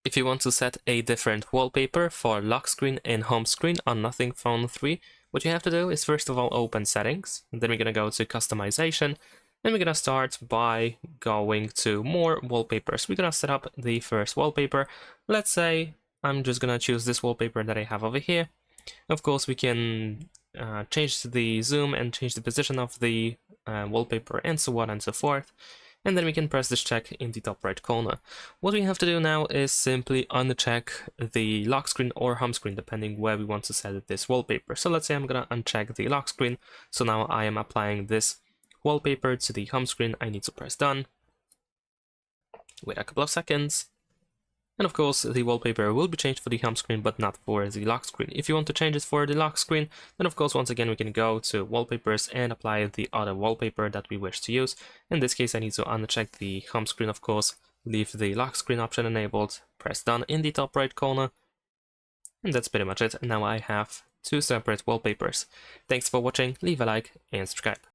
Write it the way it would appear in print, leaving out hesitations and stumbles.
If you want to set a different wallpaper for lock screen and home screen on Nothing Phone 3, what you have to do is first of all open Settings, and then we're going to go to Customization, and we're going to start by going to More Wallpapers. We're going to set up the first wallpaper. Let's say I'm just going to choose this wallpaper that I have over here. Of course, we can change the zoom and change the position of the wallpaper and so on and so forth. And then we can press this check in the top right corner. What we have to do now is simply uncheck the lock screen or home screen, depending where we want to set this wallpaper. So let's say I'm gonna uncheck the lock screen. So now I am applying this wallpaper to the home screen. I need to press done. Wait a couple of seconds. And of course, the wallpaper will be changed for the home screen, but not for the lock screen. If you want to change it for the lock screen, then of course, once again, we can go to Wallpapers and apply the other wallpaper that we wish to use. In this case, I need to uncheck the home screen, of course, leave the lock screen option enabled, press done in the top right corner. And that's pretty much it. Now I have two separate wallpapers. Thanks for watching, leave a like and subscribe.